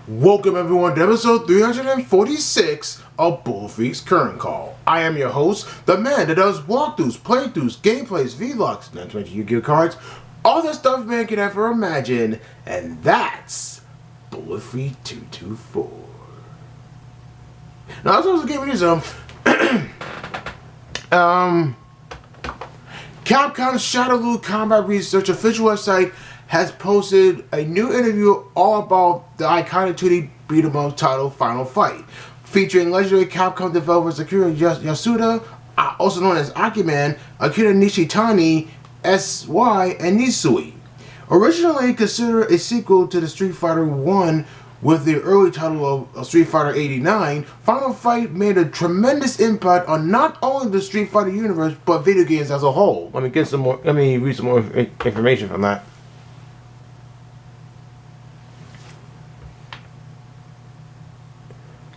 Welcome everyone to episode 346 of Bulletfreak's Current Call. I am your host, the man that does walkthroughs, playthroughs, gameplays, vlogs, not to mention Yu-Gi-Oh cards, all the stuff man can ever imagine, and that's Bulletfreak 224. Now I was supposed to give you some Capcom's Shadowloo Combat Research official website has posted a new interview all about the iconic 2D beat-em-up title Final Fight, featuring legendary Capcom developers Akira Yasuda, also known as Akiman, Akira Nishitani, SY, and Nisui. Originally considered a sequel to the Street Fighter 1 with the early title of Street Fighter 89, Final Fight made a tremendous impact on not only the Street Fighter universe, but video games as a whole. Let me read some more information from that.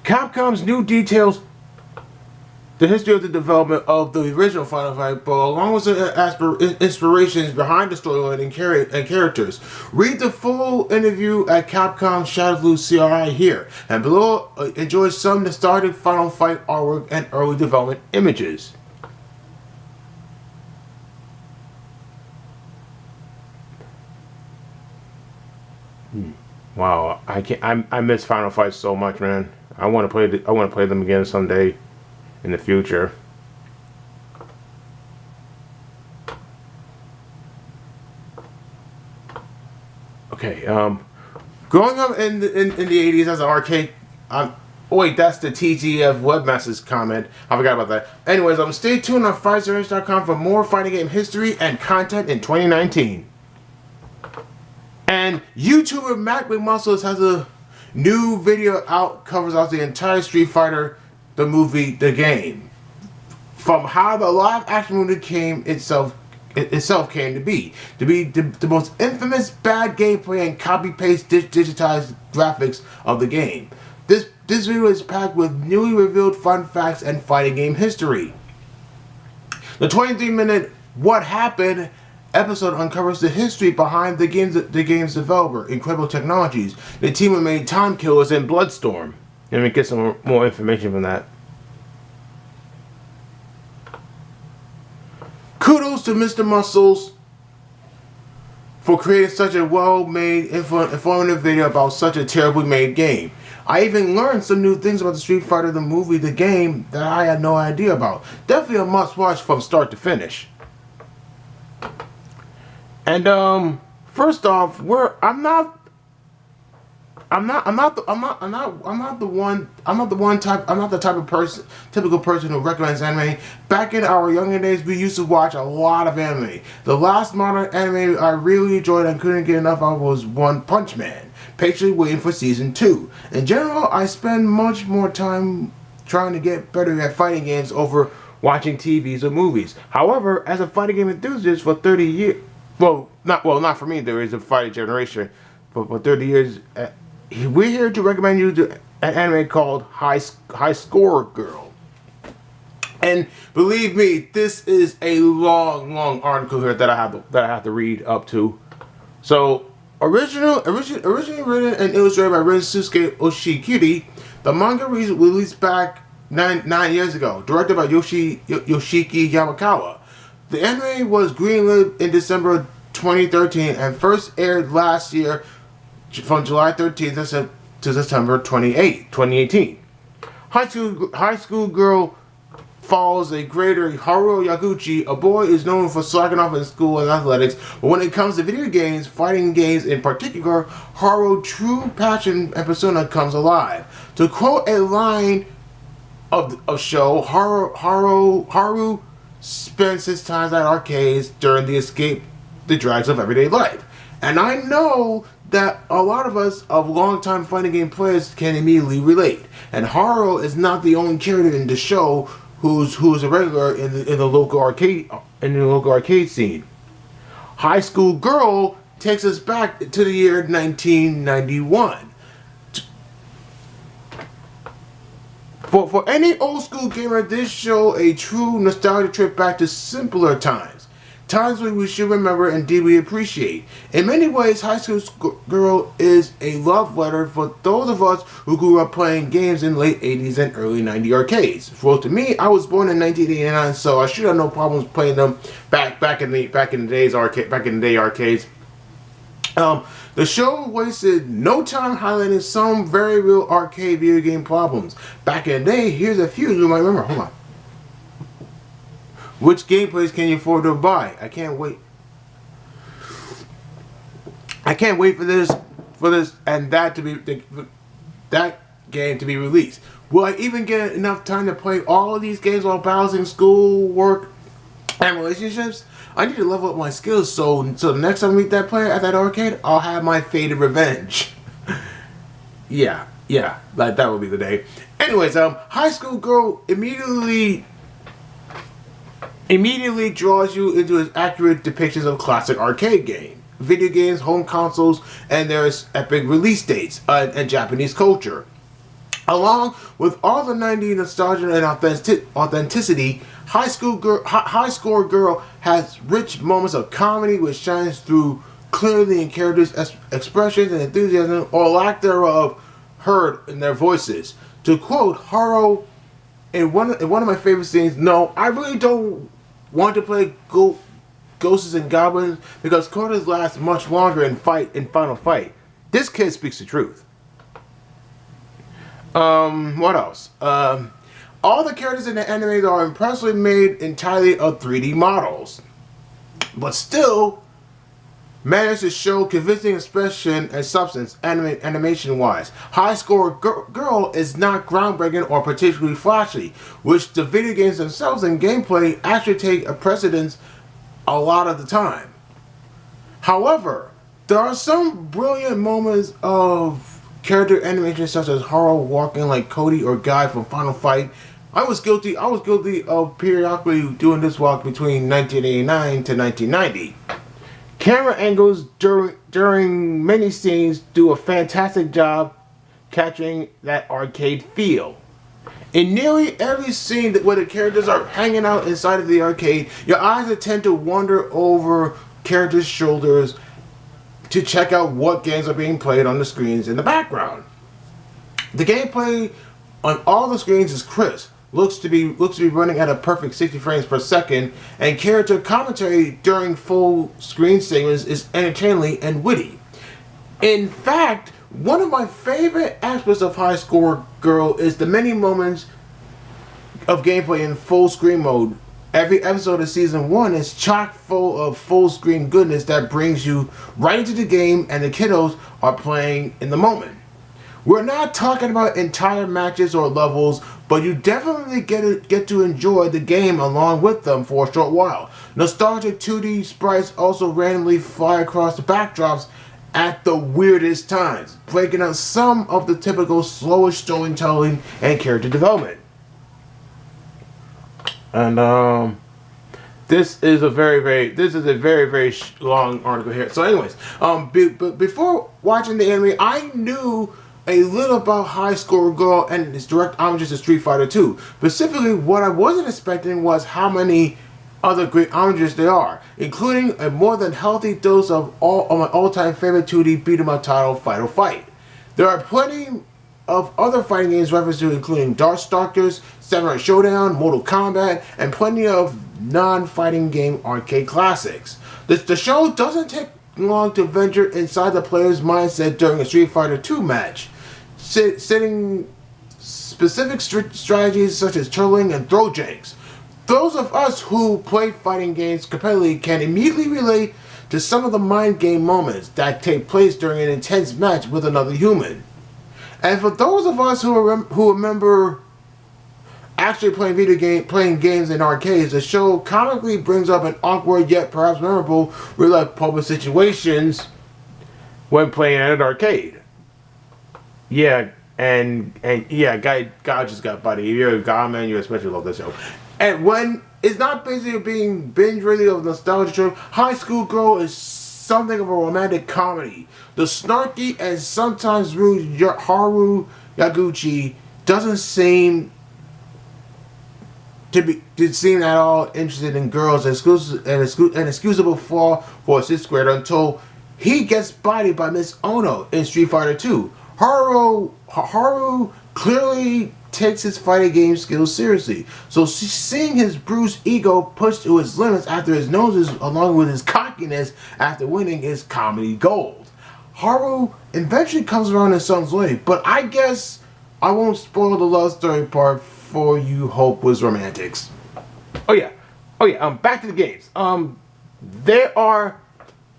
Capcom's new details the history of the development of the original Final Fight, but along with the inspirations behind the storyline and characters. Read the full interview at Capcom's Shadowloo CRI here, and below enjoy some nostalgic Final Fight artwork and early development images. Wow, I miss Final Fight so much, man. I want to play them again someday in the future. Okay, growing up in the 80s as an arcade, oh wait, that's the TGF Webmaster's comment. I forgot about that. Anyways, stay tuned on FightSearch.com for more fighting game history and content in 2019. And YouTuber Mac McMuscles has a new video out, covers out the entire Street Fighter, the movie, the game, from how the live action movie itself came to be the most infamous bad gameplay and copy paste digitized graphics of the game. This video is packed with newly revealed fun facts and fighting game history. The 23-minute What Happened episode uncovers the history behind the game's developer, Incredible Technologies, the team that made Time Killers and Bloodstorm. Let me get some more information from that. Kudos to Mr. Muscles for creating such a well-made, informative video about such a terribly made game. I even learned some new things about the Street Fighter, the movie, the game, that I had no idea about. Definitely a must-watch from start to finish. And first off, I'm not the typical person who recommends anime. Back in our younger days, we used to watch a lot of anime. The last modern anime I really enjoyed and couldn't get enough of was One Punch Man, patiently waiting for season 2. In general, I spend much more time trying to get better at fighting games over watching TVs or movies. However, as a fighting game enthusiast for 30 years, not for me, there is a fighting generation, but for 30 years, we're here to recommend you an anime called High Score Girl. And believe me, this is a long article here that I have to read up to. So, originally written and illustrated by Rensuke Oshikiri, the manga released back nine years ago, directed by Yoshiki Yamakawa. The anime was greenlit in December 2013 and first aired last year from July 13th to September 2018. High School Girl follows a grader, Haruo Yaguchi. A boy is known for slacking off in school and athletics, but when it comes to video games, fighting games in particular, Haruo's true passion and persona comes alive. To quote a line of show, Haru spends his time at arcades during the drags of everyday life. And I know that a lot of us of longtime fighting game players can immediately relate. And Haru is not the only character in the show who's a regular in the local arcade scene. High School Girl takes us back to the year 1991. For any old school gamer, this show a true nostalgia trip back to simpler times. times when we should remember and deeply appreciate. In many ways, High School Girl is a love letter for those of us who grew up playing games in late 80s and early 90s arcades. For to me, I was born in 1989, so I should have no problems playing them back in the day arcades. The show wasted no time highlighting some very real arcade video game problems. Back in the day, here's a few you might remember. Hold on. Which gameplays can you afford to buy? I can't wait. I can't wait for this and that game to be released. Will I even get enough time to play all of these games while balancing school, work, and relationships? I need to level up my skills so the next time I meet that player at that arcade, I'll have my faded revenge. yeah, that will be the day. Anyways, High School Girl immediately draws you into its accurate depictions of classic arcade game, video games, home consoles, and their epic release dates and Japanese culture. Along with all the 90s nostalgia and authenticity, High Score Girl has rich moments of comedy which shines through clearly in characters' expressions and enthusiasm or lack thereof heard in their voices. To quote Haro in one of my favorite scenes, "No, I really don't want to play Ghosts and Goblins because quarters last much longer in Final Fight. This kid speaks the truth." What else? All the characters in the anime are impressively made entirely of 3D models, but still manage to show convincing expression and substance animation-wise. High Score Girl is not groundbreaking or particularly flashy, which the video games themselves and gameplay actually take a precedence a lot of the time. However, there are some brilliant moments of character animation such as Haru walking like Cody or Guy from Final Fight. I was guilty of periodically doing this walk between 1989 to 1990. Camera angles during many scenes do a fantastic job capturing that arcade feel. In nearly every scene where the characters are hanging out inside of the arcade, your eyes tend to wander over characters' shoulders to check out what games are being played on the screens in the background. The gameplay on all the screens is crisp, looks to be running at a perfect 60 frames per second, and character commentary during full screen segments is entertainingly and witty. In fact, one of my favorite aspects of High Score Girl is the many moments of gameplay in full screen mode. Every episode of Season 1 is chock full of full screen goodness that brings you right into the game and the kiddos are playing in the moment. We're not talking about entire matches or levels, but you definitely get to enjoy the game along with them for a short while. Nostalgic 2D sprites also randomly fly across the backdrops at the weirdest times, breaking out some of the typical slowish storytelling and character development. And this is a very long article here. So anyways, before watching the anime, I knew a little about High Score Girl and its direct homages to Street Fighter 2. Specifically, what I wasn't expecting was how many other great homages there are, including a more than healthy dose of my all-time favorite 2D beat-em-up title, Final Fight. There are plenty of other fighting games referenced to, including Darkstalkers, Samurai Showdown, Mortal Kombat, and plenty of non-fighting game arcade classics. The show doesn't take long to venture inside the player's mindset during a Street Fighter 2 match, setting specific strategies such as turtling and throw janks. Those of us who play fighting games competitively can immediately relate to some of the mind game moments that take place during an intense match with another human. And for those of us who remember actually playing games in arcades, the show comically brings up an awkward yet perhaps memorable real-life public situations when playing at an arcade. Yeah, and yeah, God just got buddy. If you're a God man, you especially love this show. And when it's not basically being binge-worthy of nostalgia trip, High School Girl is something of a romantic comedy. The snarky and sometimes rude Haru Yaguchi doesn't seem to seem at all interested in girls, an excusable flaw for a sixth grader until he gets bodied by Miss Ono in Street Fighter 2. Haru clearly takes his fighting game skills seriously, so seeing his bruised ego pushed to its limits after his noses, along with his cockiness after winning, is comedy gold. Haru eventually comes around and songs late, but I guess I won't spoil the love story part for you hopeless romantics. Oh yeah. Back to the games. There are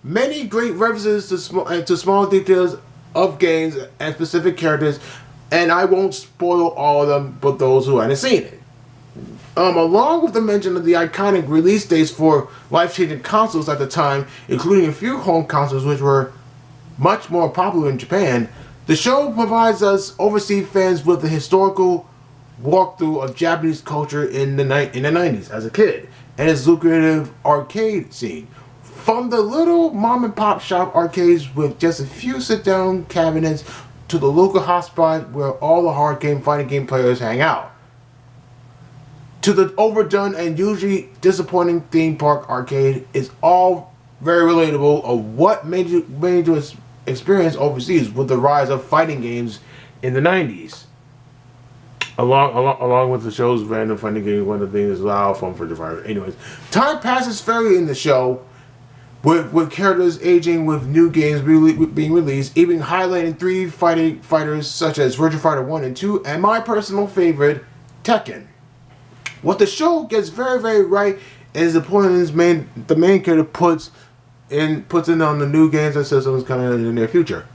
many great references to small details of games and specific characters, and I won't spoil all of them, but those who haven't seen it. Along with the mention of the iconic release dates for life-changing consoles at the time, including a few home consoles which were much more popular in Japan, the show provides us overseas fans with a historical walkthrough of Japanese culture in the 90s as a kid, and its lucrative arcade scene. From the little mom-and-pop shop arcades with just a few sit-down cabinets to the local hotspot where all the hard game fighting game players hang out, to the overdone and usually disappointing theme park arcade, is all very relatable of what made you experience overseas with the rise of fighting games in the 90s. Along with the show's random fighting game, one of the things is loud fun for the fighter. Anyways, time passes fairly in the show, with characters aging with new games being released, even highlighting three fighters such as Virtua Fighter 1 and 2, and my personal favorite, Tekken. What the show gets very, very right is the main character puts in on the new games and systems coming in the near future.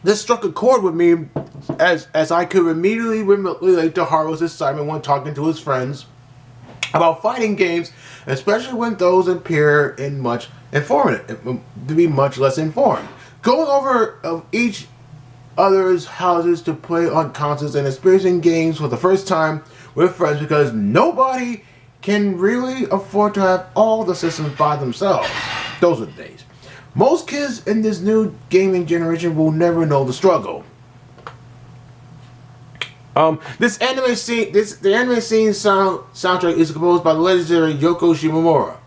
This struck a chord with me as I could immediately relate to Haru's excitement when talking to his friends about fighting games, especially when those appear to be much less informed. Going over of each other's houses to play on consoles and experiencing games for the first time with friends, because nobody can really afford to have all the systems by themselves. Those are the days. Most kids in this new gaming generation will never know the struggle. The anime scene soundtrack is composed by the legendary Yoko Shimomura,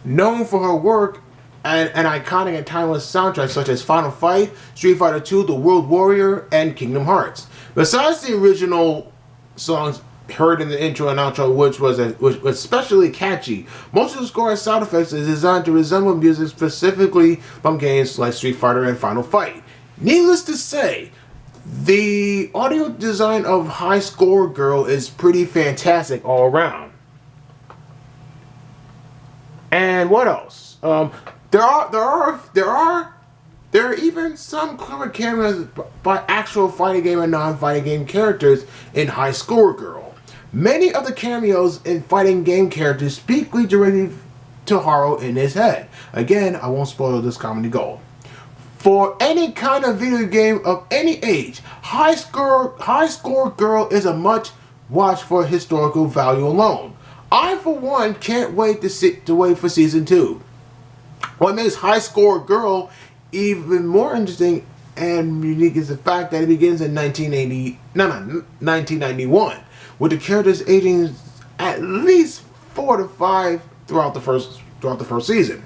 known for her work and iconic and timeless soundtracks such as Final Fight, Street Fighter 2, The World Warrior, and Kingdom Hearts. Besides the original songs heard in the intro and outro, which was especially catchy, most of the score and sound effects is designed to resemble music specifically from games like Street Fighter and Final Fight. Needless to say, the audio design of High Score Girl is pretty fantastic all around. And what else? There are even some clever cameos by actual fighting game and non-fighting game characters in High Score Girl. Many of the cameos in fighting game characters speak directly to Haru in his head. Again, I won't spoil this comedy gold. For any kind of video game of any age, High Score Girl is a much watch for historical value alone. I, for one, can't wait to wait for season 2. What makes High Score Girl even more interesting and unique is the fact that it begins in 1991, with the characters aging at least 4 to 5 throughout the first season.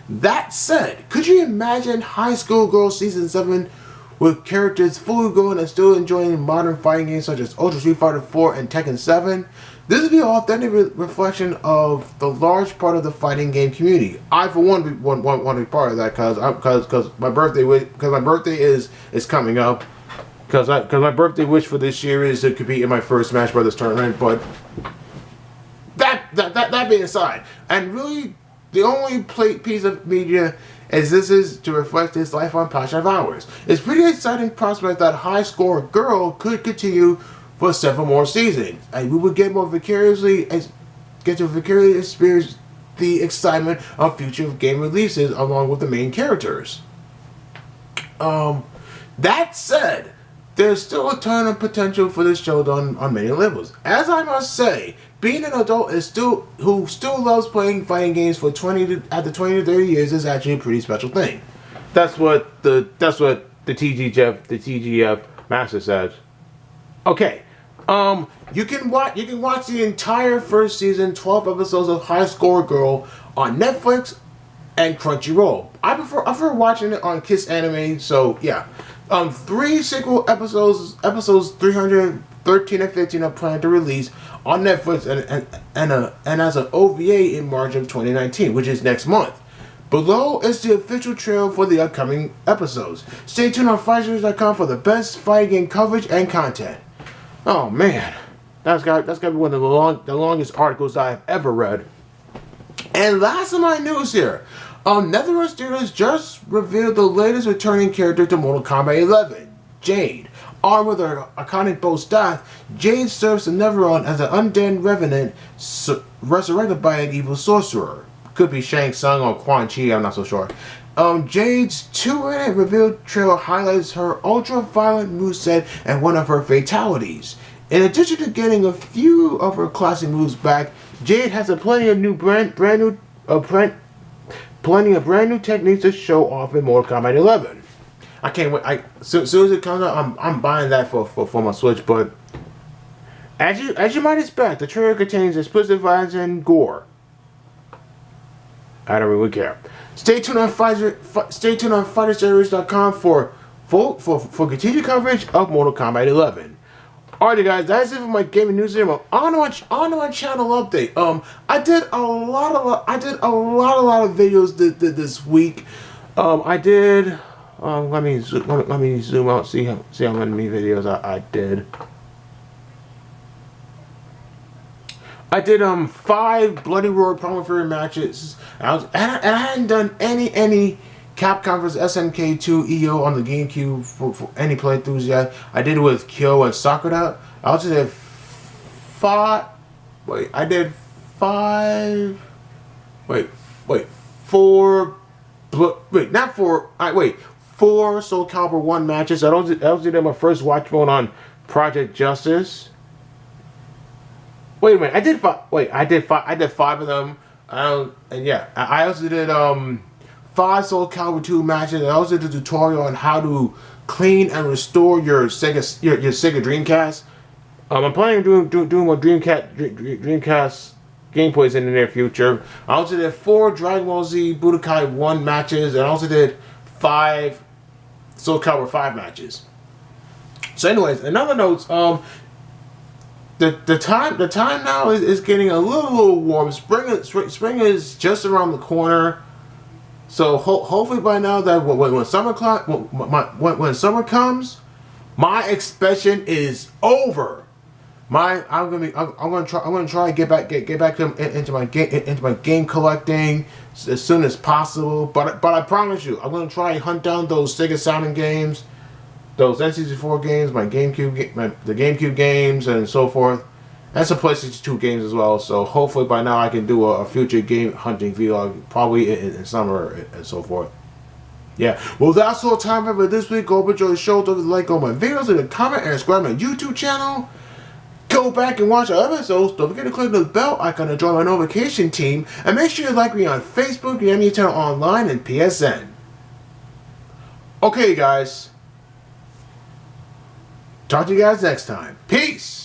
That said, could you imagine High School Girl Season 7 with characters fully grown and still enjoying modern fighting games such as Ultra Street Fighter 4 and Tekken 7? This is the authentic reflection of the large part of the fighting game community. I, for one, want to be part of that because my birthday is coming up. Because my birthday wish for this year is to compete in my first Smash Brothers tournament. But that being aside, and really the only piece of media as this is to reflect his lifelong passion of ours. It's pretty exciting prospect that High Score Girl could continue for several more seasons, and we would get to vicariously experience the excitement of future game releases along with the main characters. That said, there's still a ton of potential for this show on many levels. As I must say, being an adult who still loves playing fighting games for 20 to 30 years is actually a pretty special thing. That's what the TGF master says. Okay, You can watch the entire first season, 12 episodes of High Score Girl on Netflix and Crunchyroll. I prefer watching it on Kiss Anime. So yeah, 3 sequel episodes 313 and 15 are planned to release on Netflix and as an OVA in March of 2019, which is next month. Below is the official trailer for the upcoming episodes. Stay tuned on FightSeries.com for the best fighting game coverage and content. Oh man, that's got to be one of the longest articles I've ever read. And last of my news here, NetherRealm Studios just revealed the latest returning character to Mortal Kombat 11, Jade. Armed with her iconic bow staff, Jade serves the NetherRealm as an undead revenant resurrected by an evil sorcerer. Could be Shang Tsung or Quan Chi, I'm not so sure. Jade's 2-minute reveal trailer highlights her ultra-violent moveset and one of her fatalities. In addition to getting a few of her classic moves back, Jade has plenty of brand new techniques to show off in Mortal Kombat 11. I can't wait. Soon as it comes out, I'm buying that for my Switch. But as you might expect, the trailer contains explicit violence and gore. I don't really care. Stay tuned on FightSeries.com for continued coverage of Mortal Kombat 11. Alright guys, that's it for my gaming news here. On my channel update. I did a lot of videos this week. Let me zoom out, see how many videos I did. I did 5 Bloody Roar Primal Fury matches. And I hadn't done any Capcom vs SNK2 EO on the GameCube for any playthroughs yet. I did it with Kyo and Sakura. I also did 5. Wait, I did 5. Wait, 4. Wait, not 4. Wait, 4 Soul Calibur 1 matches. I also did my first watch mode on Project Justice. Wait a minute, I did 5. Wait, I did 5 of them. And yeah, I also did 5 Soul Calibur 2 matches. I also did a tutorial on how to clean and restore your Sega Dreamcast. I'm planning on doing more Dreamcast gameplays in the near future. I also did 4 Dragon Ball Z Budokai 1 matches, and I also did 5 Soul Calibur 5 matches. So anyways, in other notes, the time now is getting a little warm. Spring is just around the corner. So hopefully by now that when summer comes, my expansion is over. I'm gonna try to get back into my game collecting as soon as possible. But I promise you, I'm gonna try and hunt down those Sega Saturn games, those N64 games, the GameCube games, and so forth. And some PlayStation 2 games as well. So hopefully by now I can do a future game hunting vlog, probably in summer and so forth. Yeah, well that's all time for this week. Hope you enjoyed the show. Don't forget to like all my videos and comment and subscribe to my YouTube channel. Go back and watch our episodes. Don't forget to click the bell icon to join my notification team. And make sure you like me on Facebook, the MU Channel Online, and PSN. Okay guys. Talk to you guys next time. Peace!